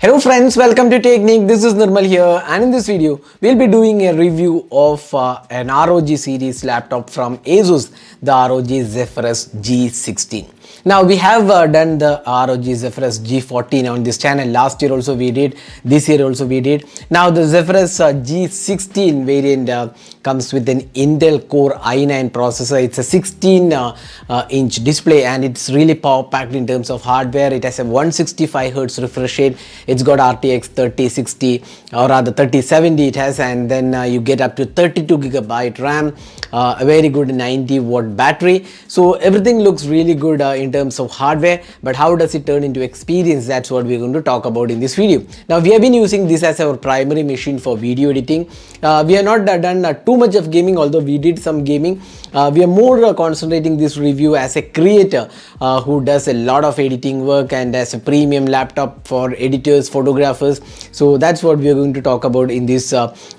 Hello friends, welcome to Technique. This is Nirmal here, and in this video we'll be doing a review of an ROG series laptop from ASUS, the ROG Zephyrus G16. Now we have done the ROG Zephyrus G14 on this channel. Last year also we did, this year also we did. Now the Zephyrus G16 variant comes with an Intel Core i9 processor. It's a 16-inch display and it's really power packed in terms of hardware. It has a 165Hz refresh rate. It's got RTX 3060 or rather 3070 it has, and then you get up to 32GB RAM, a very good 90-watt battery. So everything looks really good in terms of hardware, but how does it turn into experience? That's what we're going to talk about in this video. Now we have been using this as our primary machine for video editing. We have not done too much of gaming, although we did some gaming. We are more concentrating this review as a creator who does a lot of editing work and as a premium laptop for editors, photographers. So that's what we are going to talk about in this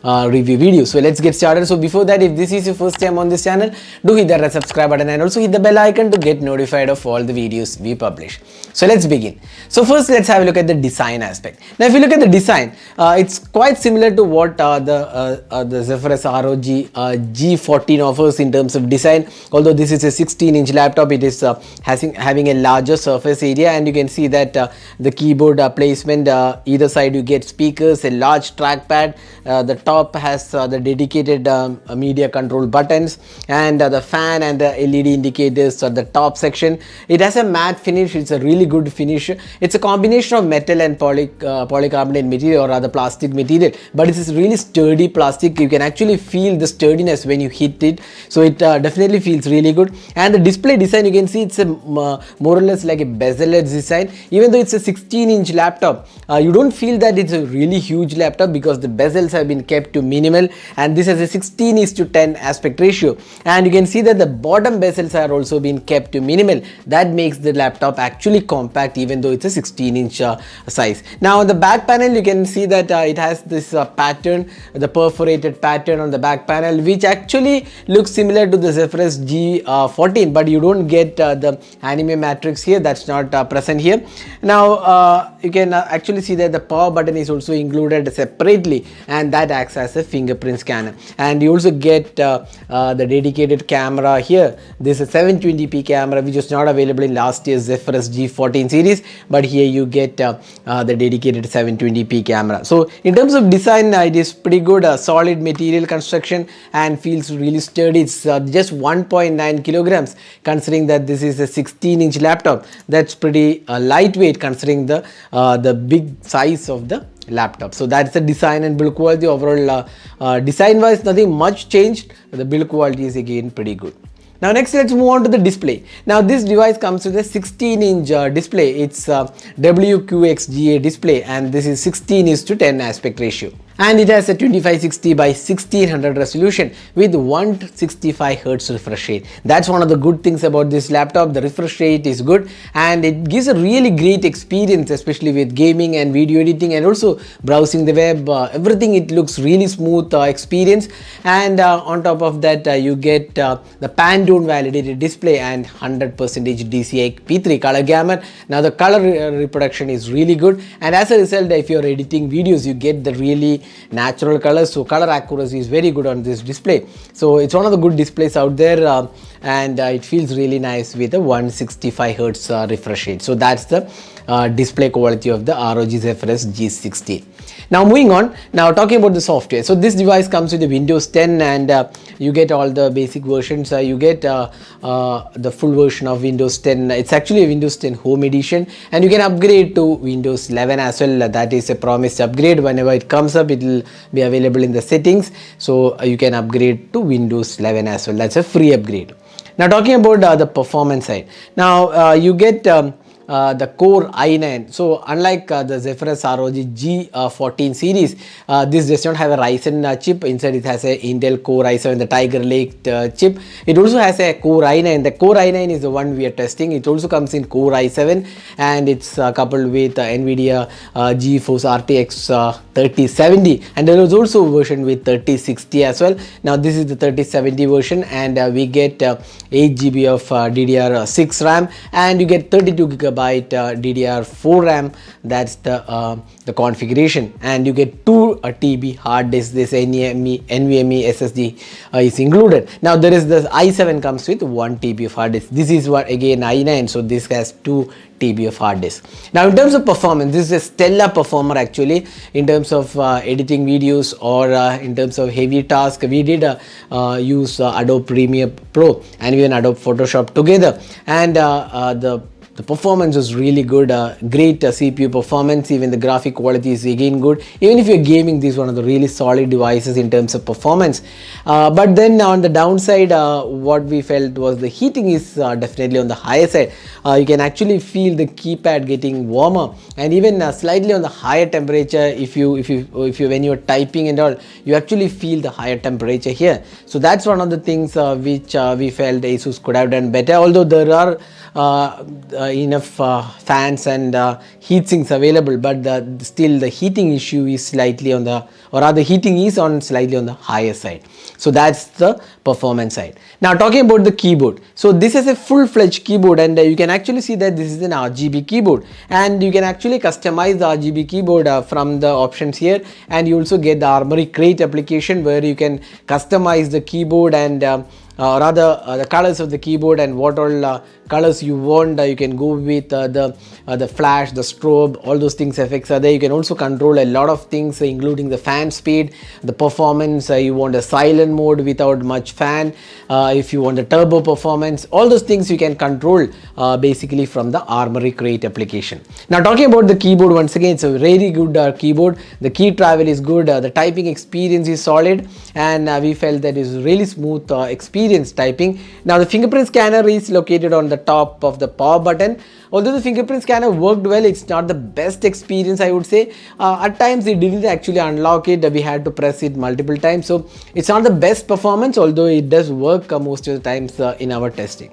review video. So let's get started. So before that, if this is your first time on this channel, do hit that subscribe button and also hit the bell icon to get notified of all the videos we publish. So let's begin. So first let's have a look at the design aspect. Now if you look at the design, it's quite similar to what the Zephyrus ROG G14 offers in terms of design. Although this is a 16-inch laptop, it is having a larger surface area, and you can see that the keyboard placement, either side you get speakers, a large trackpad, the top has the dedicated media control buttons, and the fan and the LED indicators at the top section. It has a matte finish. It's a really good finish. It's a combination of metal and polycarbonate material, or rather plastic material, but it is really sturdy plastic. You can actually feel the sturdiness when you hit it, so it definitely feels really good. And the display design, you can see it's a more or less like a bezel-edge design. Even though it's a 16-inch laptop, you don't feel that it's a really huge laptop because the bezels have been kept to minimal, and this has a 16:10 aspect ratio, and you can see that the bottom bezels are also been kept to minimal. That makes the laptop actually compact even though it's a 16-inch size. Now on the back panel, you can see that it has this pattern, the perforated pattern on the back panel, which actually looks similar to the Zephyrus G14, but you don't get the anime matrix here. That's not present here. Now you can actually see that the power button is also included separately, and that acts as a fingerprint scanner. And you also get the dedicated camera here. This is a 720p camera, which is not available in last year's Zephyrus G14 series, but here you get the dedicated 720p camera. So in terms of design, it is pretty good, solid material construction and feels really sturdy. It's just 1.9 kilograms, considering that this is a 16-inch laptop. That's pretty lightweight considering the big size of the laptop. So that's the design and build quality. Overall, design wise, nothing much changed. The build quality is again pretty good. Now next, let's move on to the display. Now this device comes with a 16-inch display. It's WQXGA display, and this is 16:10 aspect ratio. And it has a 2560 by 1600 resolution with 165Hz refresh rate. That's one of the good things about this laptop. The refresh rate is good and it gives a really great experience, especially with gaming and video editing and also browsing the web. Everything, it looks really smooth experience. And on top of that, you get the Pantone validated display and 100% DCI P3 color gamut. Now the color reproduction is really good, and as a result, if you're editing videos, you get the really natural colors. So color accuracy is very good on this display. So it's one of the good displays out there, and it feels really nice with a 165Hz refresh rate. So that's the display quality of the ROG Zephyrus G16. Now moving on, now talking about the software. So this device comes with the Windows 10, and you get all the basic versions. You get the full version of Windows 10. It's actually a Windows 10 Home Edition, and you can upgrade to Windows 11 as well. That is a promised upgrade. Whenever it comes up, it will be available in the settings. So you can upgrade to Windows 11 as well. That's a free upgrade. Now talking about the performance side. Now you get the Core i9. So unlike the Zephyrus ROG G14 series, this does not have a Ryzen chip. Instead, it has a Intel Core i7, the Tiger Lake chip. It also has a Core i9. The Core i9 is the one we are testing. It also comes in Core i7, and it's coupled with NVIDIA GeForce RTX 3070, and there is also a version with 3060 as well. Now this is the 3070 version, and we get 8 GB of DDR6 RAM, and you get 32 GB GB DDR4 RAM. That's the configuration, and you get 2 TB hard disk. This NVMe SSD is included. Now there is this i7 comes with 1 TB of hard disk. This is what again i9, so this has 2 TB of hard disk. Now in terms of performance, this is a stellar performer actually in terms of editing videos or in terms of heavy task. We did use Adobe Premiere Pro and even Adobe Photoshop together, and the performance is really good, great CPU performance. Even the graphic quality is again good. Even if you're gaming, this is one of the really solid devices in terms of performance. But then on the downside, what we felt was the heating is definitely on the higher side. You can actually feel the keypad getting warmer, and even slightly on the higher temperature. If you when you're typing and all, you actually feel the higher temperature here. So that's one of the things which we felt ASUS could have done better. Although there are enough fans and heat sinks available, but still the heating issue is slightly on the, or rather heating is on slightly on the higher side. So that's the performance side. Now talking about the keyboard, so this is a full-fledged keyboard, and you can actually see that this is an RGB keyboard, and you can actually customize the RGB keyboard from the options here, and you also get the Armory Crate application where you can customize the keyboard and rather the colors of the keyboard and what all colors you want. You can go with the flash, the strobe, all those things effects are there. You can also control a lot of things including the fan speed, the performance. You want a silent mode without much fan, if you want the turbo performance, all those things you can control basically from the Armory Crate application. Now talking about the keyboard, once again it's a very good keyboard. The key travel is good, the typing experience is solid, and we felt that is really smooth experience typing. Now the fingerprint scanner is located on the top of the power button. Although the fingerprint scanner worked well, it's not the best experience, I would say. At times it didn't actually unlock it, we had to press it multiple times, so it's not the best performance, although it does work most of the times in our testing.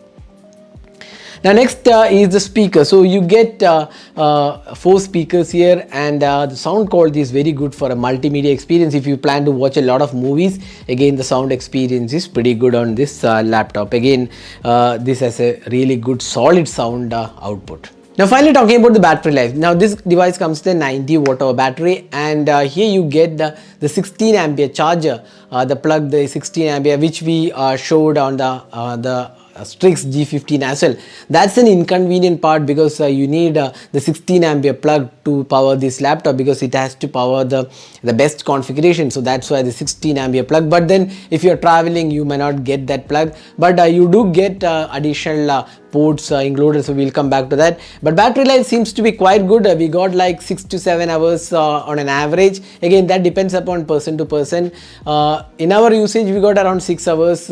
Now next is the speaker. So you get 4 speakers here, and the sound quality is very good for a multimedia experience. If you plan to watch a lot of movies, again the sound experience is pretty good on this laptop. Again this has a really good solid sound output. Now finally talking about the battery life. Now this device comes with a 90 watt hour battery, and here you get the 16 ampere charger, the plug, the 16 ampere which we showed on the Strix G15 as well. That's an inconvenient part because you need the 16 ampere plug to power this laptop, because it has to power the best configuration. So that's why the 16 ampere plug. But then if you're traveling, you may not get that plug, but you do get additional ports included, so we'll come back to that. But battery life seems to be quite good. We got like 6 to 7 hours on an average. Again, that depends upon person to person. In our usage we got around 6 hours.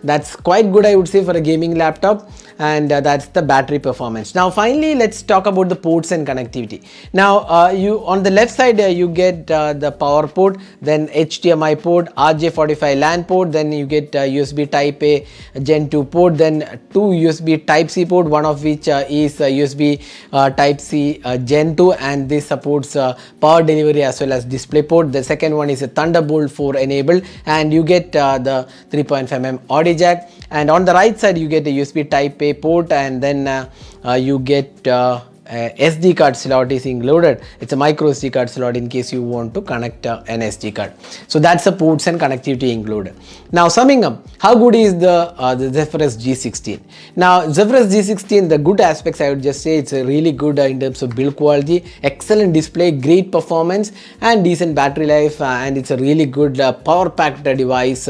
That's quite good, I would say, for a gaming laptop, and that's the battery performance. Now finally let's talk about the ports and connectivity. Now you on the left side you get the power port, then HDMI port, RJ45 LAN port, then you get USB Type A Gen 2 port, then 2 USB Type C port, one of which is USB Type C Gen 2, and this supports power delivery as well as display port. The second one is a Thunderbolt 4 enabled, and you get the 3.5mm audio jack, and on the right side you get a USB Type A port, and then you get SD card slot is included. It's a micro SD card slot in case you want to connect an SD card. So that's the ports and connectivity included. Now summing up, how good is the Zephyrus G16? Now Zephyrus G16, the good aspects I would just say it's a really good in terms of build quality, excellent display, great performance, and decent battery life, and it's a really good power packed device,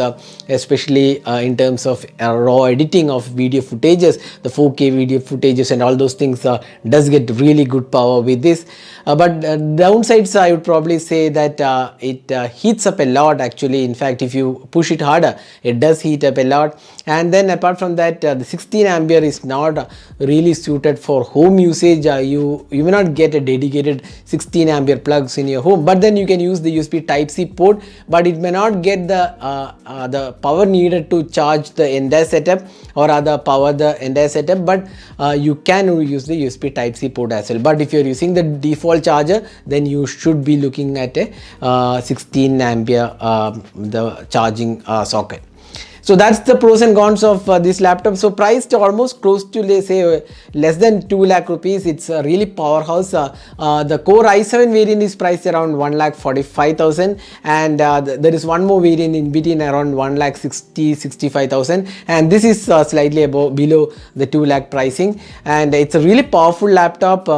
especially in terms of raw editing of video footages, the 4K video footages and all those things does get really good power with this. But downsides, I would probably say that it heats up a lot actually. In fact, if you push it harder, it does heat up a lot. And then apart from that, the 16 ampere is not really suited for home usage. You may not get a dedicated 16 ampere plugs in your home, but then you can use the USB Type C port, but it may not get the power needed to charge the entire setup or rather power the entire setup, but you can use the USB Type C port as well. But if you're using the default charger, then you should be looking at a 16 ampere the charging socket. So that's the pros and cons of this laptop. So priced almost close to, let's say, less than 2 lakh rupees. It's a really powerhouse. The Core i7 variant is priced around 1,45,000, and there is one more variant in between around 1,65,000, and this is slightly below the 2 lakh pricing. And it's a really powerful laptop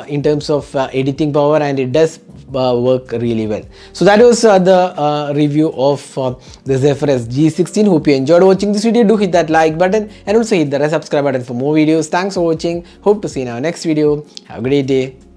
in terms of editing power, and it does work really well. So that was the review of the Zephyrus G16. Hope you enjoyed watching this video. Do hit that like button and also hit the subscribe button for more videos. Thanks for watching. Hope to see you in our next video. Have a great day.